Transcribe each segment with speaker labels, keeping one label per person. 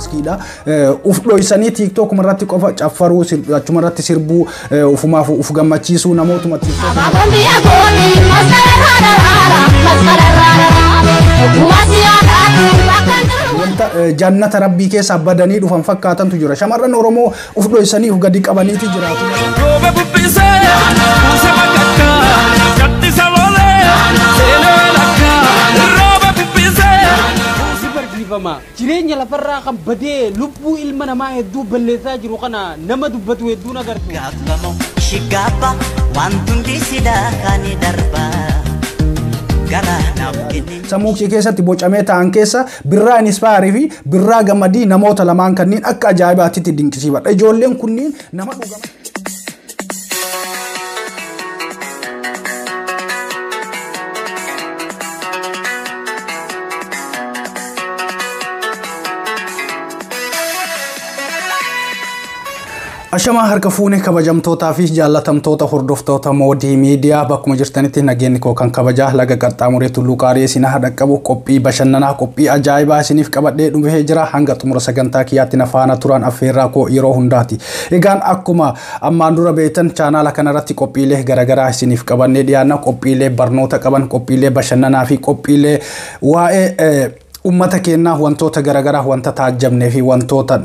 Speaker 1: maskiidha. Uf dhoysanii TikTok marratti qofa caffaruu achuma irratti sirbuu ufumaaf uf gammachiisuu namootuma TikTok. Wanta jannata rabbii keessa badanii dhufan fakkaatantu jira. Shamarran Oromoo uf dhoysanii uf gadi qabaniiti jiraatu.
Speaker 2: Jireenya lafarraa kan badee lubbuu ilma namaa hedduu balleessaa jiru kana nama dubbatu hedduu nagartu.
Speaker 3: Gaafamo shigaba wantundi sidaa kan darba.
Speaker 1: Sammuu kee keessatti bocamee ta'an keessa birraa inspire fi birraa gammadii namoota lamaan kanneen akka ajaa'ibaatti dinqisiifadha. Ijoolleen kunniin nama dhugama. Ashama harka fuune kabajamtootaa fi jaallatamtoota hordoftoota moodii miidiyaa bakkuma jirtanitti nageenyi koo kan kabajaa laga qaxxaamuree tulluu qaarii isin haa qabu qophii bashannanaa qophii ajaa'ibaa isiniif qabadhee dhufee jira hanga xumura sagantaa kiyyaatti na faana turan affeerraa koo yeroo hundaati. Egaan akkuma ammaan dura beektan chaanaala kanarratti qophiilee garaagaraa isiniif qabannee dhiyaanna qophiilee barnoota qaban qophiilee bashannanaa fi qophiilee waa'ee ummata keenya wantoota garaagaraa wanta taajjabnee fi wantoota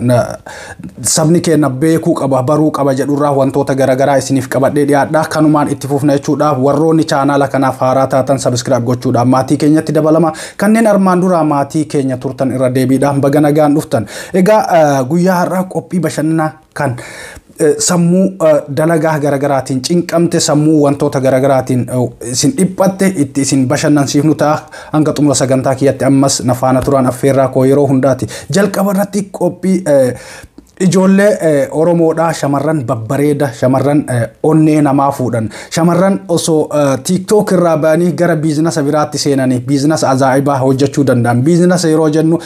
Speaker 1: sabni keenya beekuu qaba baruu qaba jedhurraa wantoota garaagaraa isiniif qabadhee dhiyaadha kanumaan itti fufna jechuudha warroonni chaanaala kanaaf haaraa taatan subscribe gochuudha maatii keenyatti dabalama kanneen armaan dura maatii keenya turtan irra deebiidhaan baga nagaan dhuftan egaa guyyaa har'aa qophii bashannanaa kan sammuu dalagaa garagaraatiin cinqamte sammuu wantoota garagaraatiin isin dhiphatte itti isin bashannansiifnu ta'a hanga xumura sagantaa kiyyaatti ammas na faana turan affeerraa koo yeroo hundaati jalqaba irratti qophii ijoollee Oromoodhaa shamarran babbareeda shamarran onnee namaa fuudhan shamarran osoo TikTok irraa ba'anii gara biizinasa biraatti seenanii biizinasa ajaa'ibaa hojjechuu danda'an biizinasa yeroo jennu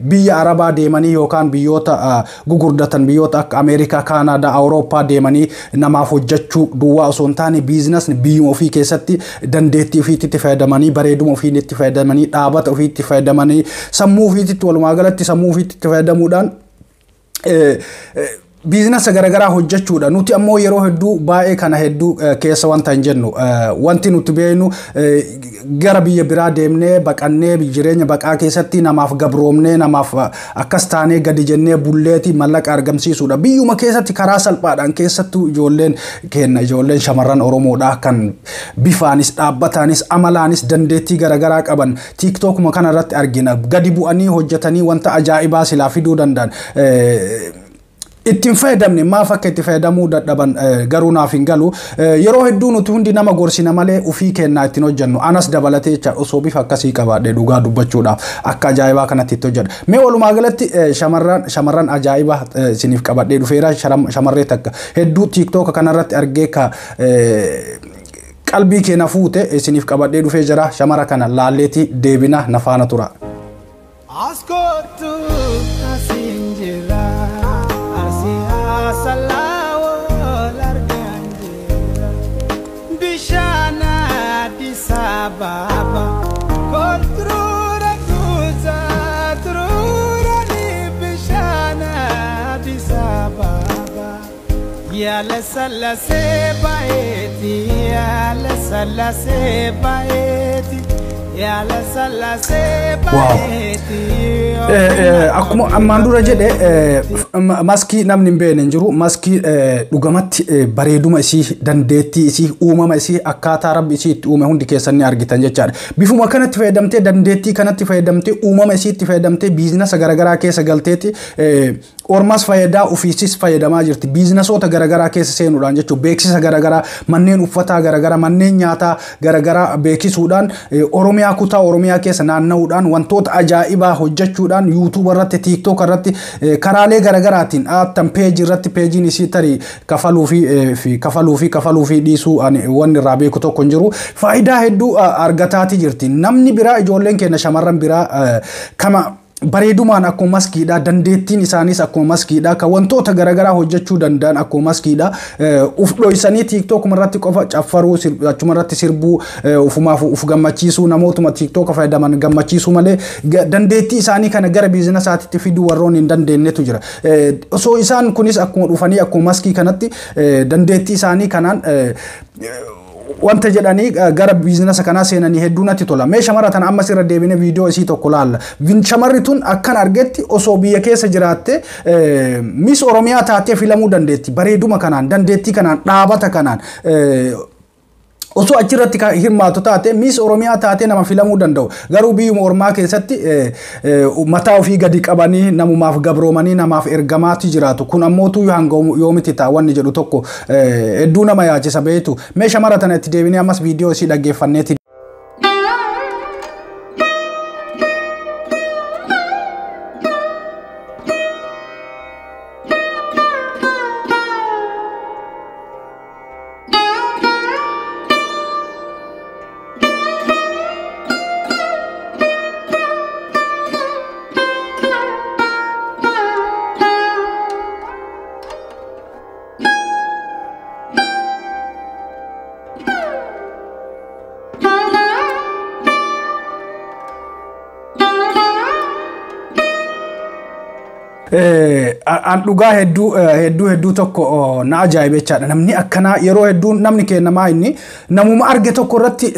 Speaker 1: biyya Arabaa deemanii yookaan biyyoota gugurdatan biyyoota akka Ameerikaa Kaanaadaa Awurooppaa deemanii namaaf hojjechuu duwwaa osoo hin taane biizinasni biyyuma ofii keessatti dandeettii ofiitti fayyadamanii bareeduma ofiitti fayyadamanii dhaabata ofiitti fayyadamanii sammuu ofiitti walumaa galatti sammuu ofiitti fayyadamuudhaan biizinasa garaagaraa hojjechuudha nuti ammoo yeroo hedduu baay'ee kana hedduu keessa wanta hin jennu wanti nuti beeknu gara biyya biraa deemnee baqannee jireenya baqaa keessatti namaaf gabroomnee namaaf akkas taanee gadi jennee bulleeti mallaqa argamsiisuudha biyyuma keessatti karaa salphaadhaan keessattuu ijoolleen keenya ijoolleen shamarran Oromoodhaa kan bifaanis dhaabbataanis amalaanis dandeettii garaagaraa qaban TikTokuma kanarratti argina gadi bu'anii hojjetanii wanta ajaa'ibaa silaa fiduu danda'an ittiin fayyadamne maaf akka itti fayyadamuu dadhaban garuu naaf hin galu yeroo hedduu nuti hundi nama gorsina malee ufii kennaa ittiin hojjennu anas dabalatee jecha osoo bifa akkasii qabaadhe dhugaa dubbachuudhaaf akka ajaa'ibaa kanatti itti hojjedha mee walumaa galatti shamarran ajaa'ibaa isiniif qabadhee dhufeera shamarree takka hedduu TikTok kanarratti argee ka qalbii keenya fuute isiniif qabadhee dhufee jira shamara kana laalleeti deebina na faana tura.
Speaker 4: Baba contrura tuza trura ni bishana disababa ya la sala se baeti ya la sala se baeti ya la sala se baeti
Speaker 1: akkuma ammaan dura jedhe maskii namni hin beekne jiru maskii dhugamatti bareeduma isii dandeettii isii uumama isii akkaataa rabbi isii itti uume hundi keessan ni argitan jechaadha bifuma kanatti fayyadamtee dandeettii kanatti fayyadamtee uumama isii itti fayyadamtee biizinasa garaagaraa keessa galteeti ormas fayyadaa ofiisis fayyadamaa jirti biizinasoota garaagaraa keessa seenuudhaan jechuun beeksisa garaagaraa manneen uffataa garaagaraa manneen nyaataa garaagaraa beeksisuudhaan Oromiyaa kutaa Oromiyaa keessa naanna'uudhaan wantoota ajaa'ibaa hojjechuudhaan YouTube irratti TikTok irratti karaalee garaagaraatiin aattan peejii irratti peejiin isii tarii kafaluu fi dhiisuu wanni irraa beeku tokko hin jiru faayidaa hedduu argataati jirti namni biraa ijoolleen keenya shamarran biraa kama bareedumaan akkuma maskiidha dandeettiin isaanis akkuma maskiidha ka wantoota garagaraa hojjechuu danda'an akkuma maskiidha uf dhoysanii TikTok irratti qofa caffaruu achuma irratti sirbuu ufumaaf uf gammachiisuu namootuma TikTok fayyadaman gammachiisuu malee dandeettii isaanii kana gara biizinasiitti fiduu warroon hin dandeenyetu jira osoo isaan kunis akkuma dhufanii akkuma maskii kanatti dandeettii isaanii kanaan wanta jedhanii gara biizinasa kana seenanii hedduu natti tola mee shamara tan ammas irra deebine viidiyoo isii tokko laalla shamarri tun akkan argetti osoo biyya keessa jiraatte Miss Oromiyaa taatee filamuu dandeetti bareeduma kanaan dandeettii kanaan dhaabata kanaan osoo achirratti hirmaatu taate Miss Oromiyaa taate nama filamuu danda'u garuu biyyuma ormaa keessatti mataa ofii gadi qabanii namumaaf gabroomanii namaaf ergamaatti jiraatu kun ammootu hanga yoomiti taawwanni jedhu tokko hedduu nama yaachisa beetu mee shamara tana itti deebinee ammas viidiyoo isii dhaggeeffanneeti an dhugaa hedduu tokko na ajaa'ibechaadha namni akkana yeroo hedduu namni kennamaa inni namuma arge tokko irratti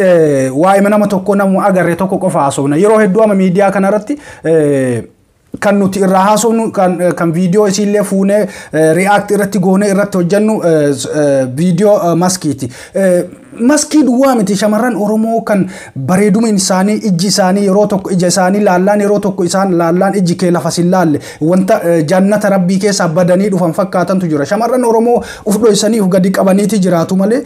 Speaker 1: waa'ee nama tokko namuma agarre tokko qofa haasofna yeroo hedduu ama miidiyaa kana irratti kan nuti irraa haasofnu kan viidiyoo isiillee fuunee react irratti goonee irratti hojjennu viidiyoo maskiiti maskii duwwaa miti shamarran Oromoo kan bareeduma isaanii ijji isaanii yeroo tokko ija isaanii laallaan yeroo tokko isaan laallaan ijji kee lafa sin laalle wanta jannata rabbii keessa badanii dhufan fakkaatantu jira shamarran Oromoo uf dhoysanii uf gadi qabaniiti jiraatu malee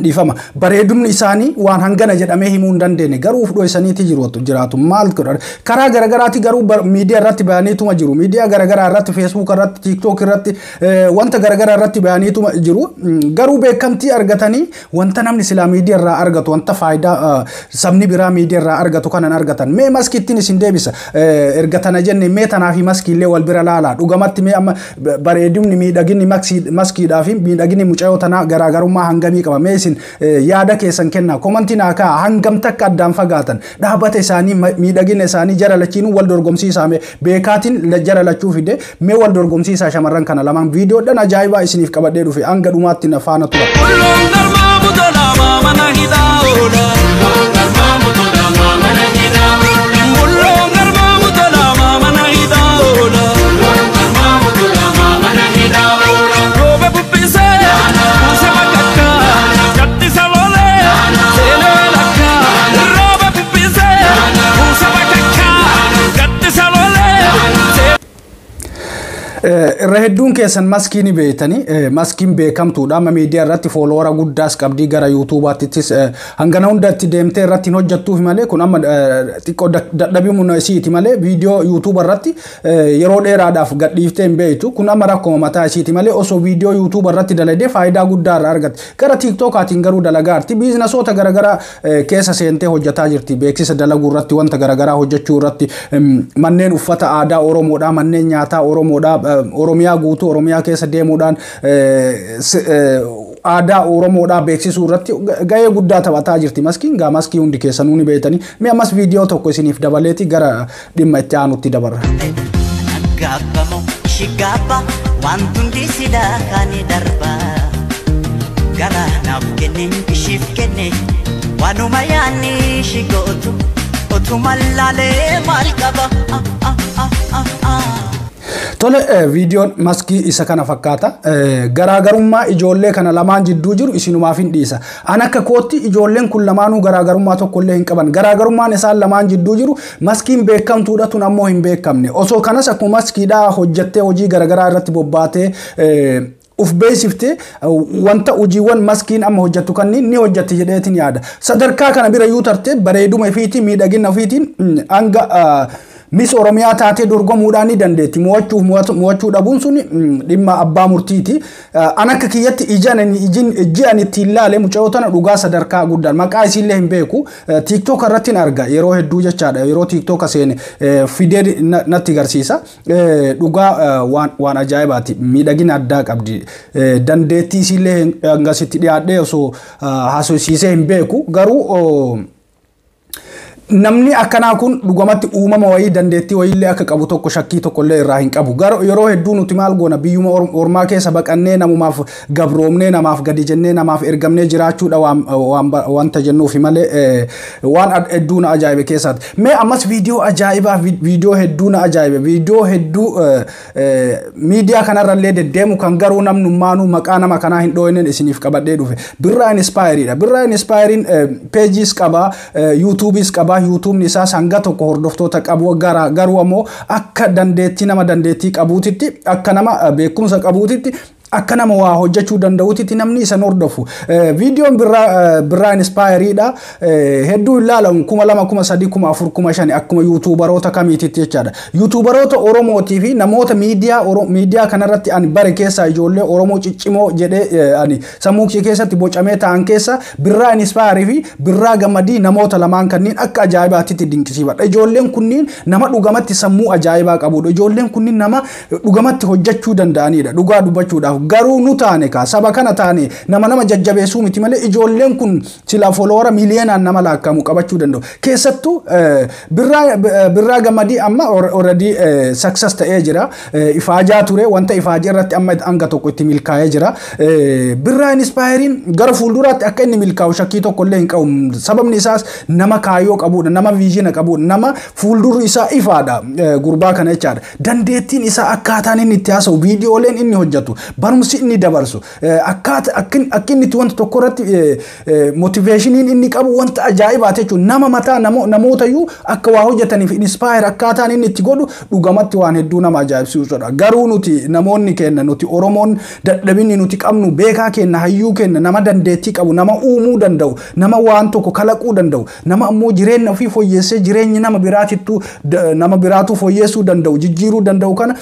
Speaker 1: difama bareedumni isaanii waan hangana jedhamee himuu hin dandeenye garuu uf dhoysaniiti jiraatu maal godhan karaa garagaraati garuu miidiyaa irratti bayaaniituma jiru miidiyaa garagaraa irratti Facebook irratti TikTok irratti wanta garagaraa irratti bayaaniituma jiru garuu beekamtii argatanii wanta namni silaa miidiyaa irraa argatu wanta faayidaa sabni biraa miidiyaa irraa argatu kanan argatan mee maskittiin isin deebisa ergatana jenne mee tanaa fi maskiillee wal bira laalaa dhugamatti mee amma bareedumni miidhaginni maskiidhaa fi miidhaginni mucayyoo tanaa garaagarummaa hangamii qaba mee yaada keessan kenna komantiin akka hangam takka addaan fagaatan dhaabata isaanii miidhagina isaanii jaralachiin wal dorgomsiisame beekaatiin jaralachuu fide mee wal dorgomsiisaa shamarran kana lamaan viidiyoo dhan ajaa'ibaa isiniif qabadhee dhufe hanga dhumaatti na faana tura irra hedduun keessan maskiini beeytanii maskiin beekamtuudha amma miidiyaa irratti fooloora guddaas qabdii gara yuutuubaattis hangana hundatti deemtee irratti hin hojjettuuf malee kun amma xiqqoo dadhabimuna isiiti malee viidiyoo yuutuuba irratti yeroo dheeraadhaaf gadhiiftee hin beeytu kun amma rakkoo mataa isiiti malee osoo viidiyoo yuutuuba irratti dalagdee faayidaa guddaa irraa argatti gara tiiktokaatiin garuu dalagaarti biizinasoota garagaraa keessa seentee hojjetaa jirti beeksisa dalaguu irratti wanta garagaraa hojjechuu irratti manneen uffata aadaa Oromoodhaa manneen nyaataa Oromoodhaa Oromiyaa guutuu Oromiyaa keessa deemuudhaan aadaa Oromoodhaa beeksisuu irratti gahee guddaa taphataa jirti maskiin gaa maskii hundi keessanuu ni beeytanii mee ammas viidiyoo tokko isiniif dabaleeti gara dhimma itti aanutti dabarra.
Speaker 3: Gabbamo shigabba wantundi sidaa kani darba gara naaf kenne ishiif kenne wanuma yaanni shigootu otuma laalee maal qaba
Speaker 1: tole viidiyoon maskii isa kana fakkaata garaagarummaa ijoollee kana lamaan jidduu jiru isinumaaf hin dhiisa an akka kootti ijoolleen kun lamaanuu garaagarummaa tokkollee hin qaban garaagarummaan isaan lamaan jidduu jiru maskiin beekamtuudha tun ammoo hin beekamne osoo kanas akkuma maskiidhaa hojjettee hojii garagaraa irratti bobbaatee uf beeksifte wanta hojiiwwan maskiin amma hojjettu kanniin ni hojjetti jedheetiin yaada sadarkaa kana bira yuu tarte bareeduma ifiitiin miidhagina ofiitiin hanga Miss Oromiyaa taatee dorgomuudhaan ni dandeetti. Mo'achuu dhabuun sun dhimma abbaa murtiiti. An akka kiyyatti ijaan itti ilaale mucayyoo tana dhugaa sadarkaa guddaan maqaa isiillee hin beeku. TikTok irratti arga yeroo hedduu jechaadha. Yeroo TikTok seene fidee natti agarsiisa. Dhugaa waan ajaa'ibaati. Miidhagina addaa qabdi. Dandeettii isiillee hangasitti dhiyaadhee osoo haasofsiisee hin beeku. Garuu namni akkanaa kun dhugumatti uumama wayii dandeettii wayiillee akka qabu tokko shakkii tokkollee irraa hin qabu. Garuu yeroo hedduu nuti maal goona biyyuma ormaa keessa baqannee namumaaf gabroomnee namaaf gadi jennee namaaf ergamnee jiraachuudha wanta jennuufi malee waan hedduu na ajaa'ibe keessaati. Mee ammas viidiyoo ajaa'ibaa viidiyoo hedduu na ajaa'ibe viidiyoo hedduu miidiyaa kanarrallee deddeemu kan garuu namnummaanuu maqaa nama kanaa hin dhooynen isiniif qabadhee dhufe. Birraa Inspaayiridha. Birraa Inspaayirin peejiis qaba, yuutuubiis qaba. YouTube isaa sanga tokko hordoftoota qabu garuu ammoo akka dandeettii nama dandeettii qabuutitti akka nama beekumsa qabuutitti akka nama waa hojjechuu danda'uutitti namni isa hordofu. Viidiyoon birraa Inspaayiridha. Hedduu ilaalamu 2,000, 3,000, 4,500 akkuma yuutuubaroota kamiititti jechaadha. Yuutuubaroota Oromootii fi namoota miidiyaa kanarratti ani bare keessaa ijoollee Oromoo ciccimoo jedhee ani sammuu keessatti bocamee ta'an keessa birraa Inspaayirii fi birraa Gammadii namoota lamaan kanneen akka ajaa'ibaatti dinqisiifadha. Ijoolleen kunniin nama dhugamatti sammuu ajaa'ibaa qabudha. Ijoolleen kunniin nama dhugamatti hojjechuu danda'anidha. Dhugaa dubbachuudhaaf. Garuu nu taane ka saba kana taane nama jajjabeessuu miti malee ijoolleen kun sila follower miliyoonaan nama laakkamu qabachuu danda'u. Keessattuu birraa Gammadii amma already success ta'ee jira. Ifaajaa ture wanta ifaajaa irratti amma hanga tokko itti milkaa'ee jira. Birraa Inspaayirin gara fuulduraatti akka inni milkaa'u shakkii tokkollee hin qabu. Sababni isaas nama kaayyoo qabudha, nama viizhina qabudha, nama fuuldurri isaa ifaadha gurbaa kana jechaadha. Dandeettiin isaa akkaataan inni itti haasa'u viidiyooleen inni hojjetu barumsi inni dabarsu akka inni wanta tokko irratti motiveeshiniin inni qabu wanta ajaa'ibaati jechuudha. Nama mataa namootayyuu akka waa hojjetaniif inspire akkaataan inni itti godhu dhugamatti waan hedduu nama ajaa'ibsiisudha. Garuu nuti namoonni keenya nuti Oromoon dadhabinni nuti qabnu beekaa keenya hayyuu keenya nama dandeettii qabu nama uumuu danda'u nama waan tokko kalaquu danda'u nama ammoo jireenya ofii fooyyessee jireenyi nama biraatu fooyyessuu danda'u jijjiiruu danda'u kana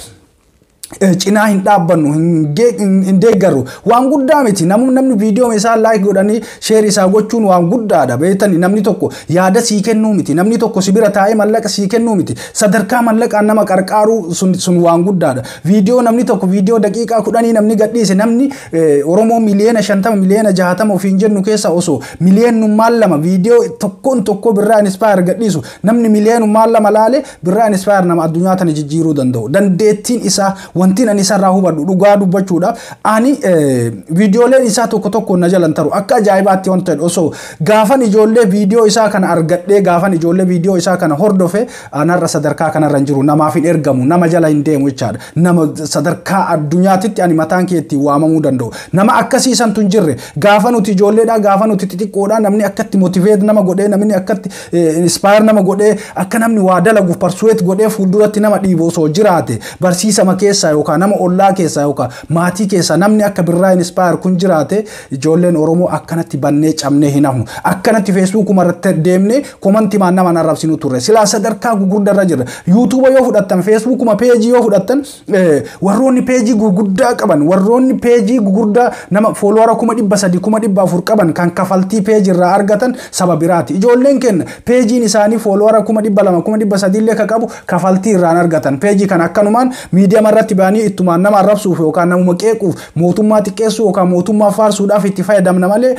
Speaker 1: cinaa hin dhaabbannu hin deeggarru waan guddaa miti. Namni viidiyoo isaa like godhanii share isaa gochuun waan guddaadha. Beetani namni tokko yaada sii kennuu miti, namni tokko si bira taa'ee mallaqa sii kennuu miti, sadarkaa mallaqaan nama qarqaaruu sun waan guddaadha. Viidiyoo namni tokko viidiyoo daqiiqaa 10 namni gadhiise namni Oromoo miliyoona 50 miliyoona 60 ofiin jennu keessa osoo miliyoonummaan lama viidiyoo tokko birraa Inspaayirii gadhiisu namni miliyoonummaan lama laale birraa Inspaayirii nama addunyaa tana jijjiiruu danda'u. Dandeettiin isaa wantiin ani sarraa hubadhu dhugaa dubbachuudhaaf ani viidiyooleen isaa tokko na jalan taru akka ajaa'ibaatti wanta osoo gaafan ijoollee viidiyoo isaa kana argadhee gaafan ijoollee viidiyoo isaa kana hordofe anarra sadarkaa kanarra jiru namaaf hin ergamu nama jala hin deemu jechaadha. Nama sadarkaa addunyaatitti ani mataan keetti waamamuu danda'u nama akkasiisan tun jirre gaafa nuti ijoolleedha gaafa nuti xixiqqoodha namni akkatti motivate nama godhee namni akkatti inspire nama godhee akka namni waa dalaguuf persuade godhee fuulduratti nama dhiibu osoo jiraate barsiisama keessa yookaan nama ollaa keessa yookaan maatii keessa namni akka birraa Inspaayirii kun jiraate ijoolleen Oromoo akkanatti bannee cabnee hin hafnu. Akkanatti Facebook irratti deemnee komantii maan nama narrabsinu turre. Silaa sadarkaa gurguddaa jirra. YouTube yoo fudhattan Facebook peejii yoo fudhattan warroonni peejii gurguddaa qaban warroonni peejii gurguddaa nama follower 300,000 400,000 qaban kan kafaltii peejii irraa argatan saba biraati. Ijoolleen keenya peejiin isaanii follower 200,000 300,000 illee ka qabu kafaltii irraa argatan. Peejii kan akkanumaan miidiyaa irratti baanii ittumaan nama arrabsuuf yookaan nama qeequuf mootummaa xiqqeessuu yookaan mootummaa faarsuudhaaf itti fayyadamna malee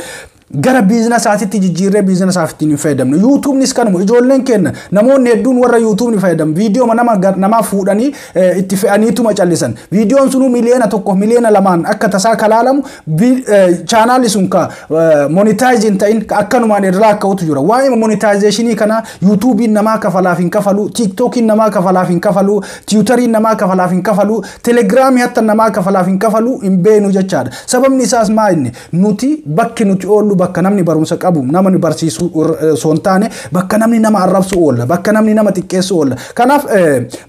Speaker 1: gara biizinasiitti jijjiirree biizinasiitti hin fayyadamnu. YouTubenis kanuma ijoolleen keenya namoonni hedduun warra YouTube ni fayyadamu. Viidiyoo nama fuudhanii itti fe'aniituma callisan. Viidiyoon sunu miliyoona 1 miliyoona 2 akka tasaa kalaalamu chaanaali sun ka monetizing ta'in akkanumaan irraa akkautu jira. Waa'ee monetizationii kana YouTubein namaa kafalaaf hin kafalu, TikTokin namaa kafalaaf hin kafalu, Twitterin namaa kafalaaf hin kafalu, Telegramii hatta namaa kafalaaf hin kafalu hin beenu jechaadha. Sababni isaas maa inni nuti bakki nuti oollu bakka namni barumsa qabu namni barsiisu sontaane bakka namni nama arrabsu oolla bakka namni nama xiqqeessu oolla kanaaf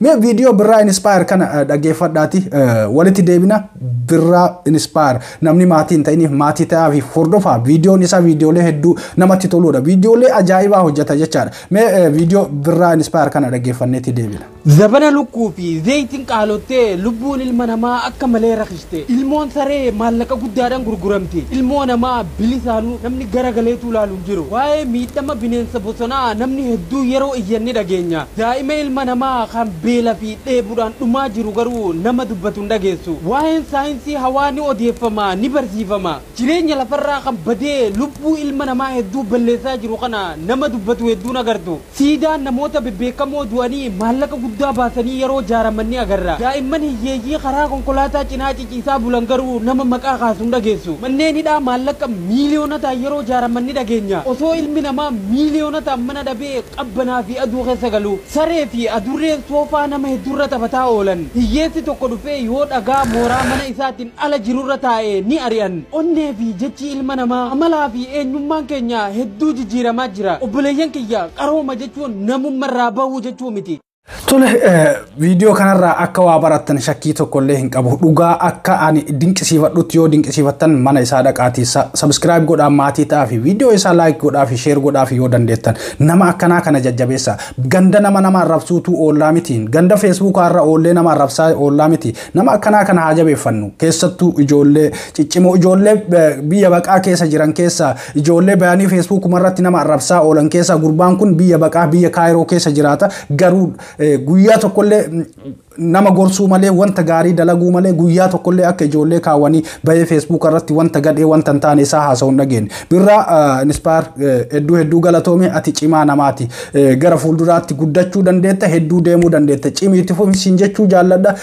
Speaker 1: mee viidiyoo birraa inspire kana dhageeffadhaati walitti deebina birraa inspire namni maatiin ta'iniif maatii ta'aa fi hordofaa viidiyoon isaa viidiyoolee hedduu namatti toluudha viidiyoolee ajaa'ibaa hojjeta jechaadha mee viidiyoo birraa inspire kana dhageeffanneeti deebina
Speaker 2: zabana lukkuu fi zayitiin qaalottee lubbuun ilma namaa akka malee rakkiste ilmoon saree maallaqa guddaadhaan gurguramte ilmoo namaa bilisaanuu namni garagaleetu ilaalu jiru waa'ee miidhama bineensa bosonaa namni hedduu yeroo iyyanni dhageenya daa'ima ilma namaa kan beela fi dheebuudhaan dhumaa jiru garuu nama dubbatu hin dhageessu waa'een saayinsii hawaa ni odeeffama ni barsiifama jireenya lafarraa kan badee lubbuu ilma namaa hedduu balleessaa jiru kana nama dubbatu hedduun agartu siidaan namoota bebbeekamoo du'anii maallaqa guddaa baasanii yeroo jaaramanni agarra daa'imman hiyyeeyyii karaa konkolaataa cinaa ciciisaa bulan garuu nama maqaa kaasu hin dhageessu manneen hidhaa maallaqa miiliyoonataan yeroo jaaramanni dhageenya osoo ilmi namaa miiliyoonataan mana dhabee qabbanaa fi aduu keessa galu saree fi adurreen soofaa nama hedduurra taphataa oolan hiyyeessi tokko dhufee yoo dhagaa mooraa mana isaatiin ala jirurra taa'e ni ari'an onnee fi jechi ilma namaa amalaa fi eenyummaan keenya hedduu jijjiiramaa jira obboleeyyan kiyya qarooma jechuun namummarraa bahuu jechuu miti
Speaker 1: tole viidiyoo kanarraa akka waa barattan shakkii tokkollee hin qabu dhugaa akka ani dinqisiifadhutti yoo dinqisiifattan mana isaa dhaqaatii subscribe godhaa maatii ta'aa fi viidiyoo isaa like godhaa fi share godhaa fi yoo dandeettan nama akkanaa kana jajjabeessa ganda nama arrabsuutu oollaa mitiin ganda Facebook irra oollee nama arrabsaa oollaa miti nama akkanaa kana haa jabeeffannu keessattuu ijoollee ciccimoo ijoollee biyya baqaa keessa jiran keessa ijoollee bayanii Facebook irratti nama arrabsaa oolan keessa gurbaan kun biyya baqaa biyya Kaayiroo keessa jiraata garuu guyyaa tokkollee nama gorsuu malee wanta gaarii dalaguu malee guyyaa tokkollee akka ijoollee kaawwanii bayee Facebook irratti wanta gadhee wanta hin taane isaa haasa'uu hin dhageenye birraa inspire hedduu galatoome ati cimaa namaati gara fuulduraatti guddachuu dandeetta hedduu deemuu dandeetta cimiitti fufiin jechuu jaalladha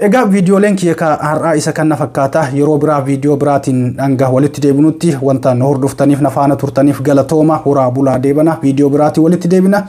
Speaker 1: egaa viidiyooleen kiyya har'aa isa kan fakkaata yeroo biraa viidiyoo biraatiin hanga walitti deebinutti wanta nu hordoftaniif na faana turtaniif galatooma horaa bulaa deebana viidiyoo biraatiin walitti deebina